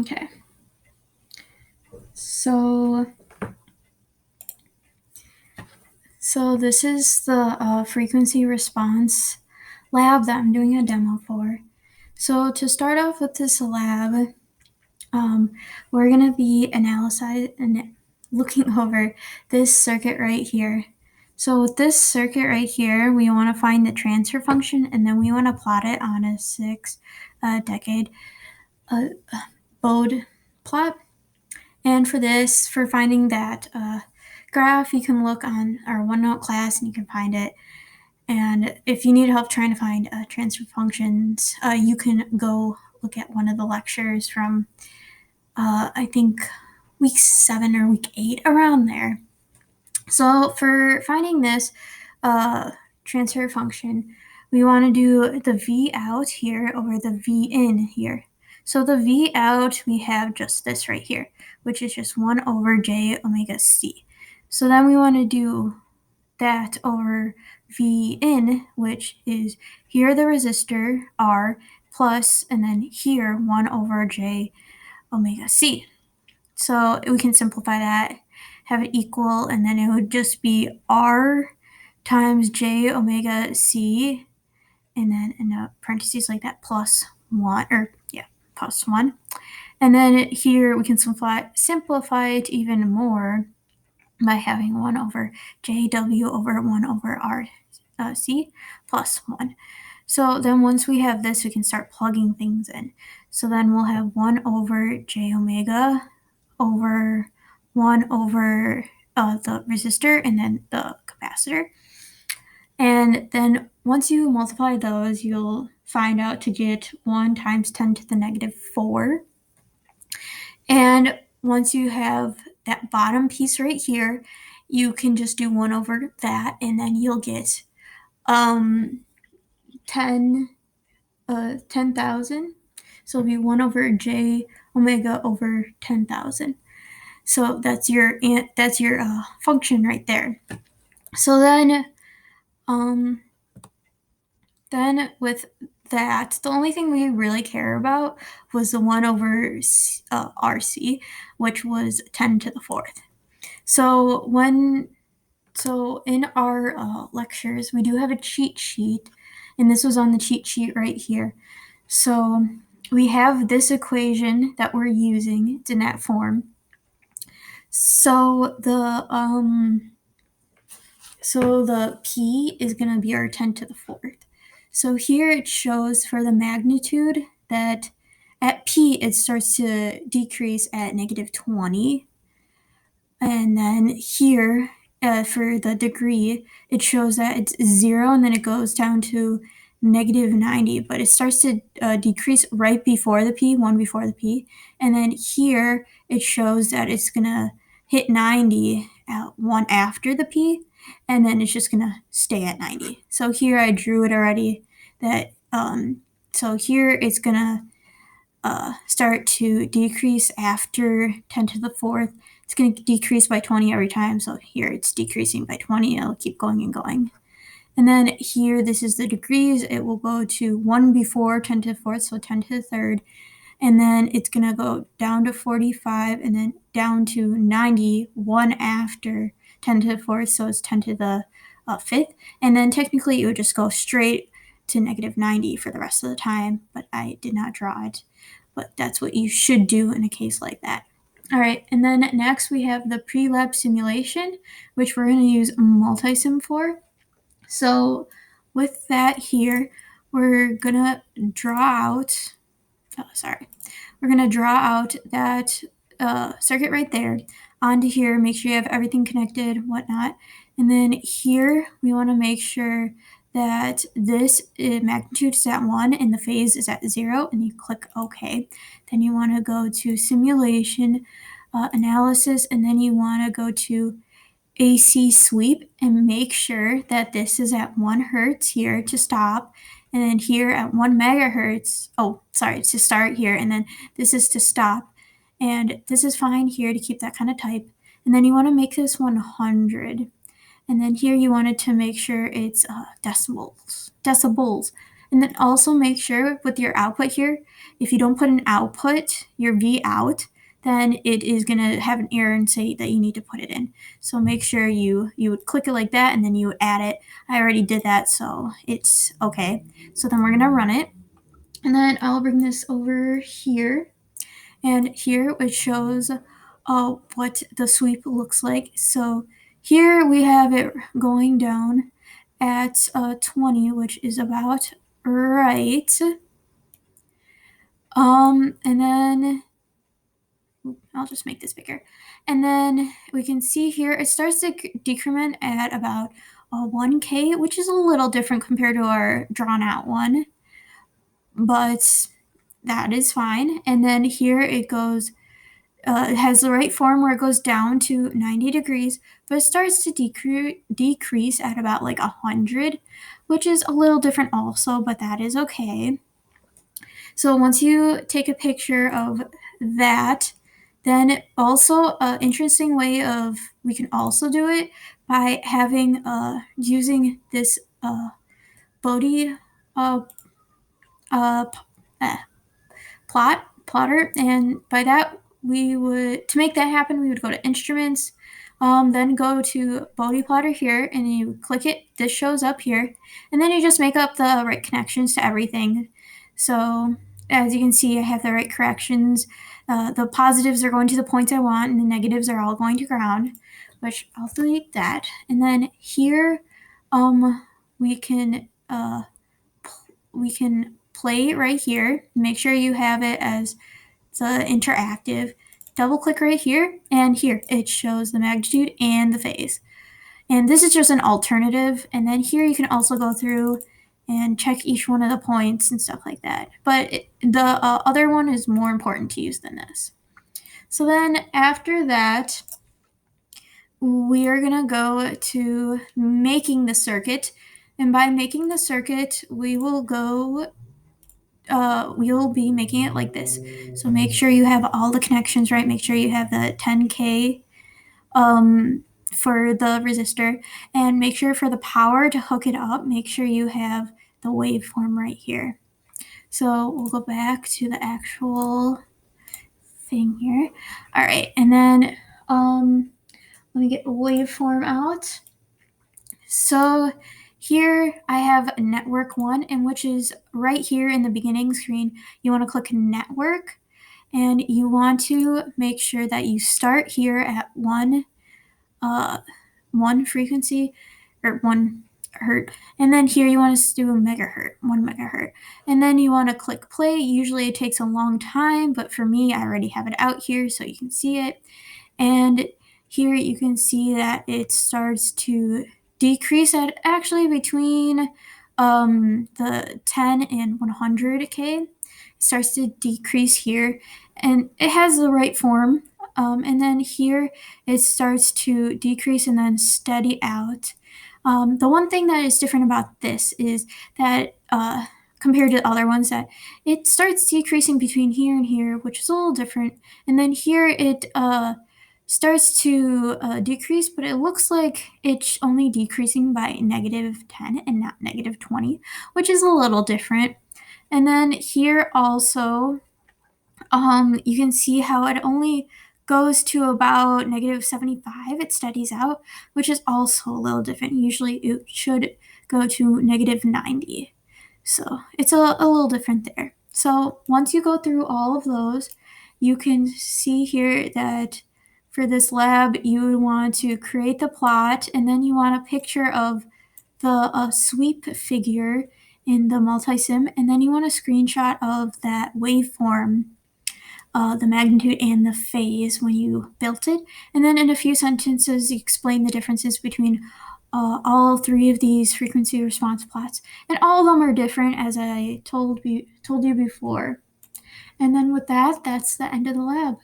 Okay. So this is the frequency response lab that I'm doing a demo for. So to start off with this lab, we're going to be looking over this circuit right here. So with this circuit right here, we want to find the transfer function, and then we want to plot it on a 6-decade Bode plot. And for finding that graph, you can look on our OneNote class and you can find it. And if you need help trying to find transfer functions, you can go look at one of the lectures from, I think, week 7 or week 8, around there. So for finding this transfer function, we want to do the V out here over the V in here. So the V out, we have just this right here, which is just 1 over j omega c. So then we want to do that over V in, which is here the resistor R plus, and then here 1 over j omega c. So we can simplify that, have it equal, and then it would just be R times j omega c, and then in parentheses like that, plus 1, plus 1. And then here we can simplify it even more by having 1 over jw over 1 over rc plus 1. So then once we have this, we can start plugging things in. So then we'll have 1 over j omega over 1 over the resistor and then the capacitor. And then once you multiply those, you'll find out to get 1 times 10 to the negative 4. And once you have that bottom piece right here, you can just do 1 over that, and then you'll get 10,000. So it'll be 1 over j omega over 10,000. So that's your function right there. So then with that, the only thing we really care about was the 1 over RC, which was 10 to the 4th. So in our lectures, we do have a cheat sheet, and this was on the cheat sheet right here. So we have this equation that we're using. It's in that form. So the P is going to be our 10 to the 4th. So here it shows for the magnitude that at P it starts to decrease at negative 20. And then here for the degree, it shows that it's 0 and then it goes down to negative 90, but it starts to decrease right before the P, 1 before the P. And then here it shows that it's going to hit 90 at 1 after the P, and then it's just going to stay at 90. So here I drew it already. So here it's going to start to decrease after 10 to the 4th. It's going to decrease by 20 every time. So here it's decreasing by 20. It'll keep going and going. And then here, this is the degrees. It will go to 1 before 10 to the 4th, so 10 to the 3rd. And then it's going to go down to 45 and then down to 90, 1 after 10 to the 4th, so it's 10 to the 5th. And then technically it would just go straight to negative 90 for the rest of the time, but I did not draw it. But that's what you should do in a case like that. All right, and then next we have the pre-lab simulation, which we're going to use multisim for. So with that here, we're going to draw out that circuit right there onto here, make sure you have everything connected, whatnot. And then here, we want to make sure that this magnitude is at 1 and the phase is at 0, and you click OK. Then you want to go to simulation analysis, and then you want to go to AC sweep and make sure that this is at 1 hertz here to stop, and then here at 1 megahertz, to start here, and then this is to stop, and this is fine here to keep that kind of type. And then you want to make this 100, and then here you wanted to make sure it's decibels. And then also make sure with your output here, if you don't put an output, your V out, then it is going to have an error and say that you need to put it in. So make sure you would click it like that and then you add it. I already did that, so it's okay. So then we're going to run it. And then I'll bring this over here. And here it shows what the sweep looks like. So here we have it going down at 20, which is about right. And then I'll just make this bigger. And then we can see here it starts to decrement at about 1K, which is a little different compared to our drawn out one, but that is fine. And then here it goes, it has the right form where it goes down to 90 degrees, but it starts to decrease at about like 100, which is a little different also, but that is okay. So once you take a picture of that, then also an interesting way of, we can also do it by having, using this Bodhi uh, uh, plotter, and by that we would, to make that happen, we would go to instruments, then go to Bodhi plotter here, and you click it. This shows up here, and then you just make up the right connections to everything. So as you can see, I have the right corrections. The positives are going to the points I want, and the negatives are all going to ground, which I'll delete that. And then here, we can play right here. Make sure you have it as the interactive. Double click right here, and here it shows the magnitude and the phase. And this is just an alternative. And then here you can also go through and check each one of the points and stuff like that. But the other one is more important to use than this. So then after that, we are going to go to making the circuit. And by making the circuit, we will be making it like this. So make sure you have all the connections right. Make sure you have the 10K for the resistor, and make sure for the power to hook it up, make sure you have the waveform right here. So we'll go back to the actual thing here. All right, and then let me get the waveform out. So here I have network 1, and which is right here in the beginning screen. You want to click network, and you want to make sure that you start here at one frequency, or 1 hertz, and then here you want to do a megahertz, 1 megahertz, and then you want to click play. Usually it takes a long time, but for me, I already have it out here so you can see it. And here you can see that it starts to decrease at actually between the 10 and 100K. It starts to decrease here, and it has the right form. And then here it starts to decrease and then steady out. The one thing that is different about this is that compared to other ones, that it starts decreasing between here and here, which is a little different. And then here it starts to decrease, but it looks like it's only decreasing by -10 and not -20, which is a little different. And then here also, you can see how it only goes to about -75. It steadies out, which is also a little different. Usually it should go to -90. So it's a little different there. So once you go through all of those, you can see here that for this lab, you would want to create the plot, and then you want a picture of the sweep figure in the multisim, and then you want a screenshot of that waveform, the magnitude and the phase when you built it. And then in a few sentences, you explain the differences between all 3 of these frequency response plots. And all of them are different, as I told you before. And then with that, that's the end of the lab.